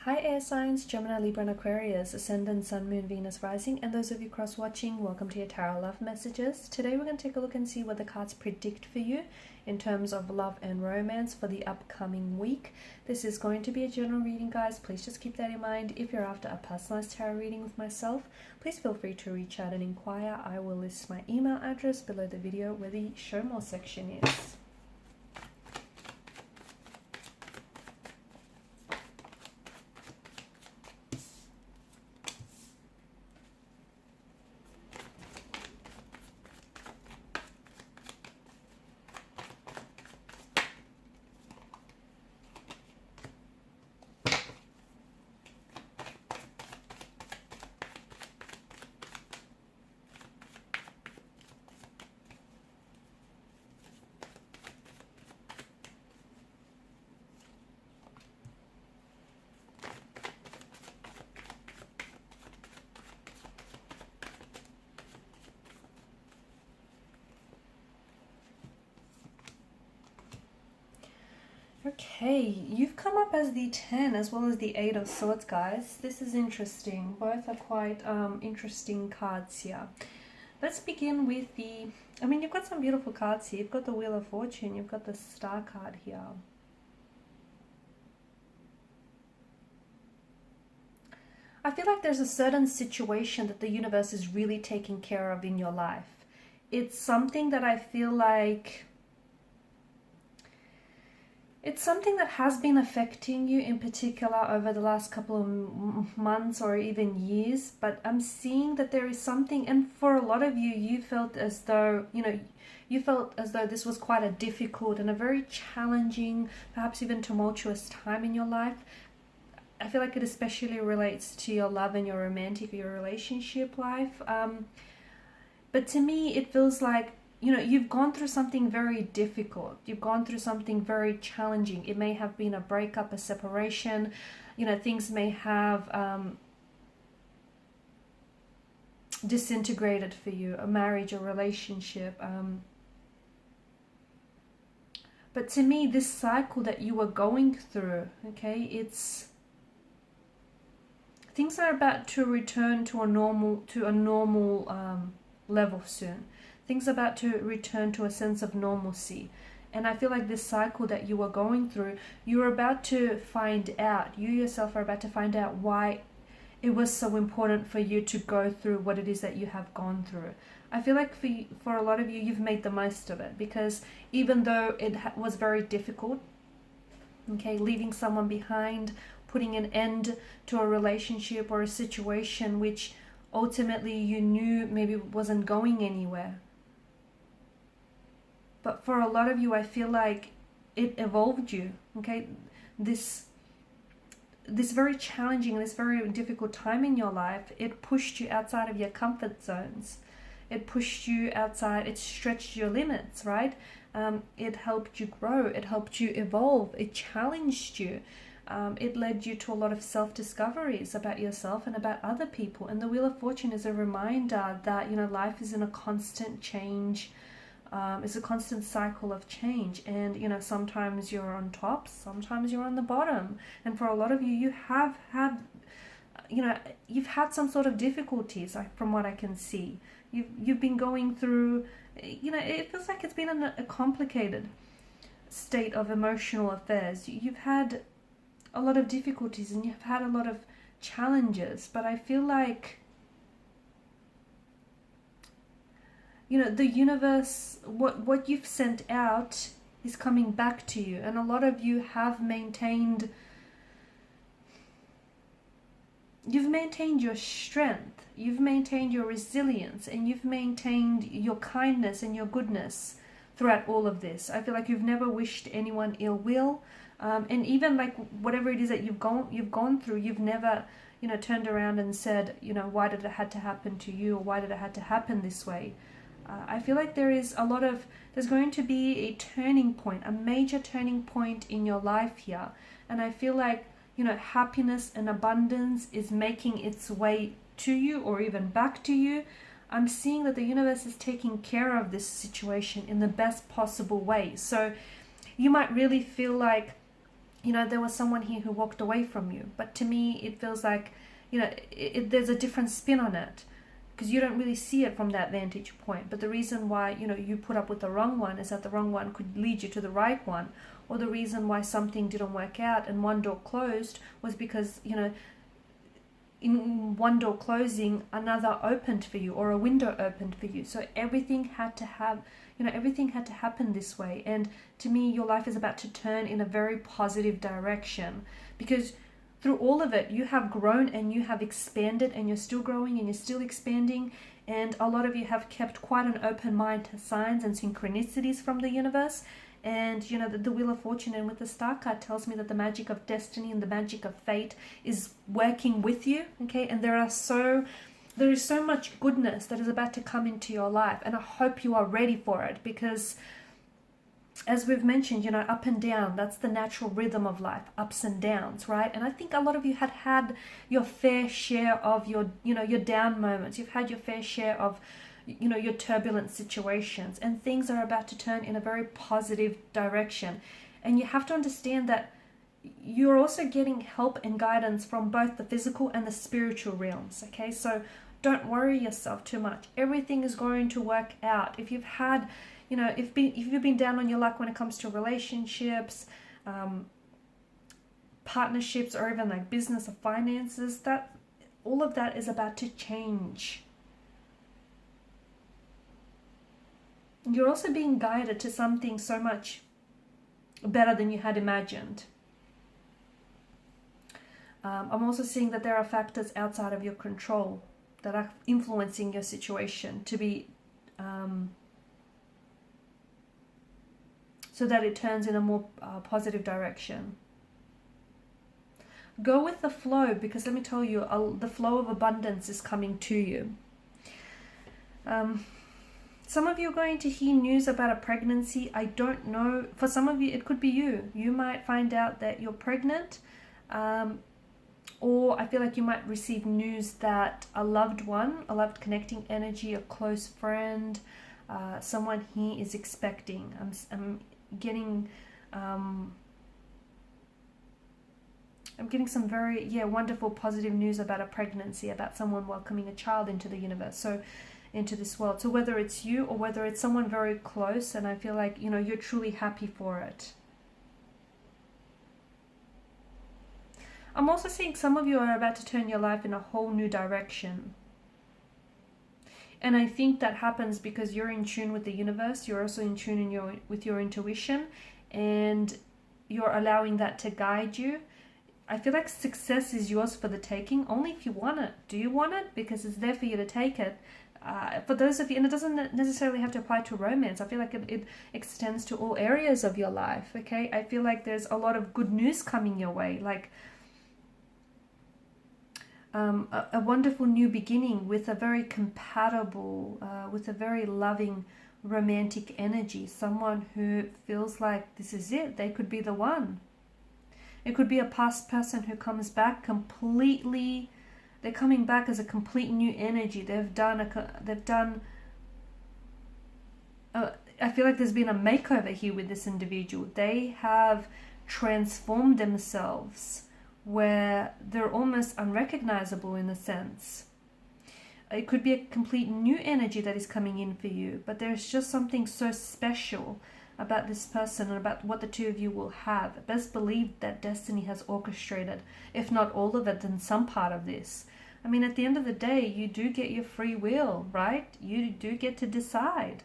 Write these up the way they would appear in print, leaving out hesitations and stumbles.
Hi air signs, Gemini, Libra and Aquarius, Ascendant, Sun, Moon, Venus, Rising, and those of you cross-watching, welcome to your Tarot Love Messages. Today we're going to take a look and see what the cards predict for you in terms of love and romance for the upcoming week. This is going to be a general reading, guys. Please just keep that in mind. If you're after a personalized tarot reading with myself, please feel free to reach out and inquire. I will list my email address below the video where the show more section is. Okay, you've come up as the 10 as well as the 8 of Swords, guys. This is interesting. Both are quite interesting cards here. Let's begin with the... you've got some beautiful cards here. You've got the Wheel of Fortune. You've got the Star card here. I feel like there's a certain situation that the universe is really taking care of in your life. It's something that I feel like... It's something that has been affecting you in particular over the last couple of months or even years, but I'm seeing that there is something, and for a lot of you, you felt as though, this was quite a difficult and a very challenging, perhaps even tumultuous time in your life. I feel like it especially relates to your love and your romantic, your relationship life. But to me, it feels like, you've gone through something very difficult. You've gone through something very challenging. It may have been a breakup, a separation. Things may have disintegrated for you, a marriage, a relationship. But to me, this cycle that you were going through, okay, things are about to return to a normal level soon. Things are about to return to a sense of normalcy. And I feel like this cycle that you are going through, you're about to find out, you yourself are about to find out why it was so important for you to go through what it is that you have gone through. I feel like for a lot of you, you've made the most of it, because even though it was very difficult, okay, leaving someone behind, putting an end to a relationship or a situation which ultimately you knew maybe wasn't going anywhere. But for a lot of you, I feel like it evolved you, okay? This very challenging, this very difficult time in your life, it pushed you outside of your comfort zones. It pushed you outside, it stretched your limits, right? It helped you grow, it helped you evolve, it challenged you. It led you to a lot of self-discoveries about yourself and about other people. And the Wheel of Fortune is a reminder that, life is in a constant change. It's a constant cycle of change, and sometimes you're on top, sometimes you're on the bottom, and for a lot of you, you have had, you've had some sort of difficulties, from what I can see. You've been going through, it feels like it's been a complicated state of emotional affairs. You've had a lot of difficulties and you've had a lot of challenges, but I feel like the universe, what you've sent out is coming back to you. And a lot of you have maintained, you've maintained your strength, you've maintained your resilience, and you've maintained your kindness and your goodness throughout all of this. I feel like you've never wished anyone ill will. And even like whatever it is that you've gone through, you've never, turned around and said, why did it have to happen to you? Or why did it have to happen this way? I feel like there's going to be a turning point, a major turning point in your life here. And I feel like, happiness and abundance is making its way to you or even back to you. I'm seeing that the universe is taking care of this situation in the best possible way. So you might really feel like, there was someone here who walked away from you. But to me, it feels like, there's a different spin on it, because you don't really see it from that vantage point. But the reason why, you put up with the wrong one is that the wrong one could lead you to the right one. Or the reason why something didn't work out and one door closed was because, in one door closing, another opened for you, or a window opened for you. So everything had to happen this way. And to me, your life is about to turn in a very positive direction, because through all of it, you have grown and you have expanded, and you're still growing and you're still expanding. And a lot of you have kept quite an open mind to signs and synchronicities from the universe. And the Wheel of Fortune and with the Star card tells me that the magic of destiny and the magic of fate is working with you. Okay, and there is so much goodness that is about to come into your life, and I hope you are ready for it, because as we've mentioned, up and down, that's the natural rhythm of life, ups and downs, right? And I think a lot of you had your fair share of your down moments. You've had your fair share of your turbulent situations, and things are about to turn in a very positive direction. And you have to understand that you're also getting help and guidance from both the physical and the spiritual realms. Okay, so don't worry yourself too much. Everything is going to work out. If you've had, if you've been down on your luck when it comes to relationships, partnerships, or even like business or finances, that all of that is about to change. You're also being guided to something so much better than you had imagined. I'm also seeing that there are factors outside of your control that are influencing your situation to be so that it turns in a more positive direction. Go with the flow, because let me tell you, the flow of abundance is coming to you. Some of you are going to hear news about a pregnancy. I don't know. For some of you, it could be you. You might find out that you're pregnant, or I feel like you might receive news that a loved one, a loved connecting energy, a close friend, someone here is expecting. I'm getting some very wonderful positive news about a pregnancy, about someone welcoming a child into the universe. So into this world. So whether it's you or whether it's someone very close, and I feel like you're truly happy for it. I'm also seeing some of you are about to turn your life in a whole new direction. And I think that happens because you're in tune with the universe. You're also in tune with your intuition, and you're allowing that to guide you. I feel like success is yours for the taking, only if you want it. Do you want it? Because it's there for you to take it. For those of you, and it doesn't necessarily have to apply to romance. I feel like it extends to all areas of your life. Okay, I feel like there's a lot of good news coming your way, like a wonderful new beginning with a very compatible, with a very loving, romantic energy. Someone who feels like this is it. They could be the one. It could be a past person who comes back completely. They're coming back as a complete new energy. I feel like there's been a makeover here with this individual. They have transformed themselves where they're almost unrecognizable in a sense. It could be a complete new energy that is coming in for you, but there's just something so special about this person and about what the two of you will have. Best believe that destiny has orchestrated, if not all of it, then some part of this. I mean, at the end of the day, you do get your free will, right? You do get to decide.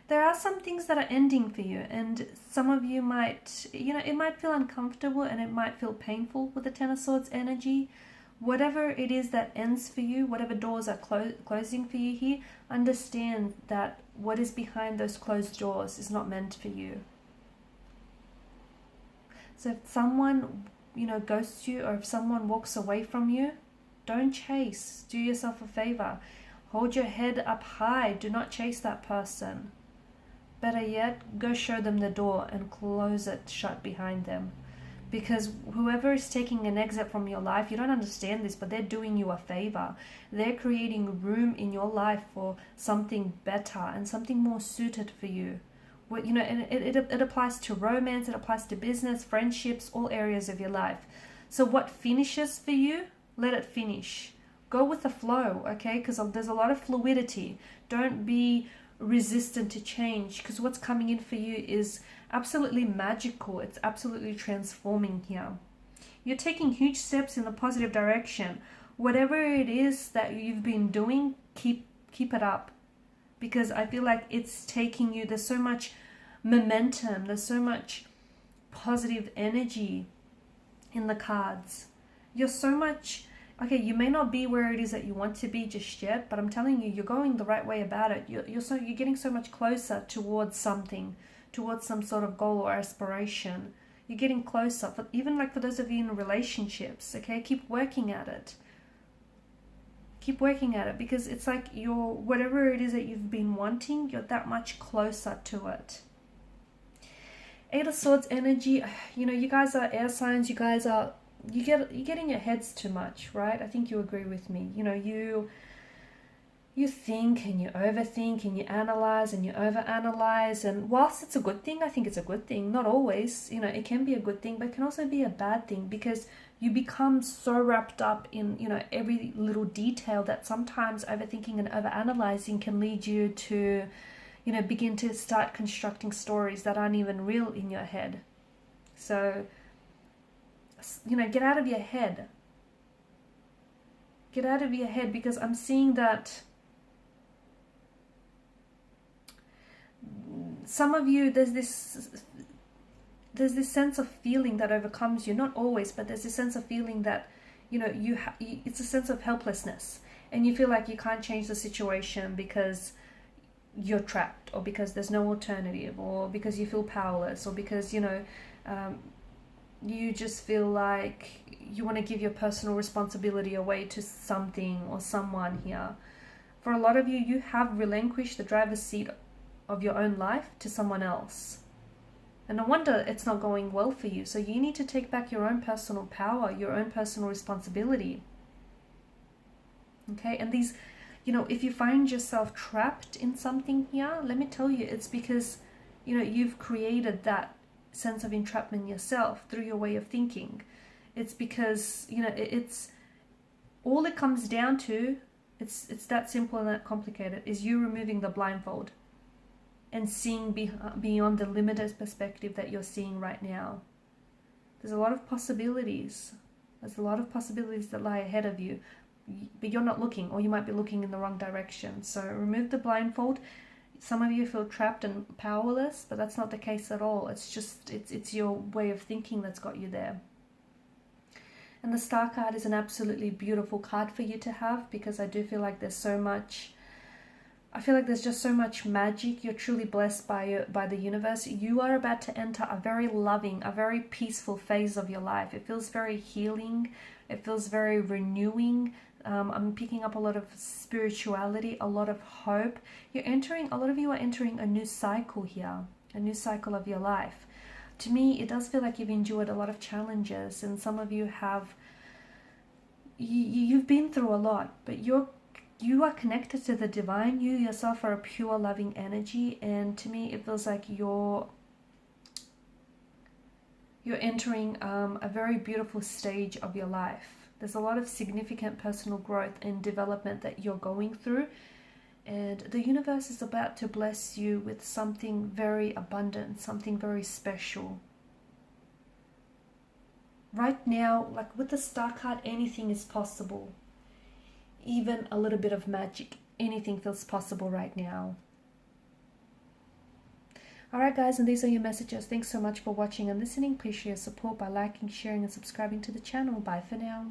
There are some things that are ending for you, and some of you might, it might feel uncomfortable and it might feel painful with the Ten of Swords energy. Whatever it is that ends for you, whatever doors are closing for you here, understand that what is behind those closed doors is not meant for you. So if someone, ghosts you, or if someone walks away from you, don't chase. Do yourself a favor. Hold your head up high. Do not chase that person. Better yet, go show them the door and close it shut behind them. Because whoever is taking an exit from your life, you don't understand this, but they're doing you a favor. They're creating room in your life for something better and something more suited for you. What, you know, and it applies to romance, it applies to business, friendships, all areas of your life. So what finishes for you, let it finish. Go with the flow, okay? Because there's a lot of fluidity. Don't be resistant to change, because what's coming in for you is absolutely magical. It's absolutely transforming here. You're taking huge steps in the positive direction. Whatever it is that you've been doing, keep it up, because I feel like it's taking you, there's so much momentum, there's so much positive energy in the cards. You're so much, okay, you may not be where it is that you want to be just yet, but I'm telling you, you're going the right way about it. You're getting so much closer towards something, towards some sort of goal or aspiration. You're getting closer, even like for those of you in relationships, okay, keep working at it. Keep working at it, because it's like whatever it is that you've been wanting, you're that much closer to it. Eight of Swords energy, you know, you guys are air signs, you get in your heads too much, right? I think you agree with me. You know, you think and you overthink and you analyze and you overanalyze, and whilst it's a good thing, I think it's a good thing, not always, you know, it can be a good thing, but it can also be a bad thing, because you become so wrapped up in, you know, every little detail that sometimes overthinking and overanalyzing can lead you to, you know, begin to start constructing stories that aren't even real in your head. So, you know, get out of your head. Get out of your head, because I'm seeing that some of you, there's this sense of feeling that overcomes you. Not always, but there's this sense of feeling that, you know, it's a sense of helplessness, and you feel like you can't change the situation because you're trapped, or because there's no alternative, or because you feel powerless, or because, you know, you just feel like you want to give your personal responsibility away to something or someone here. For a lot of you, you have relinquished the driver's seat of your own life to someone else. And no wonder it's not going well for you. So you need to take back your own personal power, your own personal responsibility. Okay, and these, you know, if you find yourself trapped in something here, let me tell you, it's because, you know, you've created that sense of entrapment yourself through your way of thinking. It's because, you know, it's all it comes down to, it's that simple and that complicated, is you removing the blindfold and seeing beyond the limited perspective that you're seeing right now. There's a lot of possibilities. There's a lot of possibilities that lie ahead of you, but you're not looking, or you might be looking in the wrong direction. So remove the blindfold. Some of you feel trapped and powerless, but that's not the case at all. It's just, it's your way of thinking that's got you there. And the Star card is an absolutely beautiful card for you to have, because I do feel like there's so much, I feel like there's just so much magic. You're truly blessed by the universe. You are about to enter a very loving, a very peaceful phase of your life. It feels very healing. It feels very renewing. I'm picking up a lot of spirituality, a lot of hope. A lot of you are entering a new cycle here, a new cycle of your life. To me, it does feel like you've endured a lot of challenges, and some of you have, you've been through a lot, but you are connected to the divine. You yourself are a pure loving energy, and to me it feels like you're entering a very beautiful stage of your life. There's a lot of significant personal growth and development that you're going through, and the universe is about to bless you with something very abundant, something very special. Right now, like with the Star card, anything is possible. Even a little bit of magic. Anything feels possible right now. Alright guys, and these are your messages. Thanks so much for watching and listening. Please share your support by liking, sharing and subscribing to the channel. Bye for now.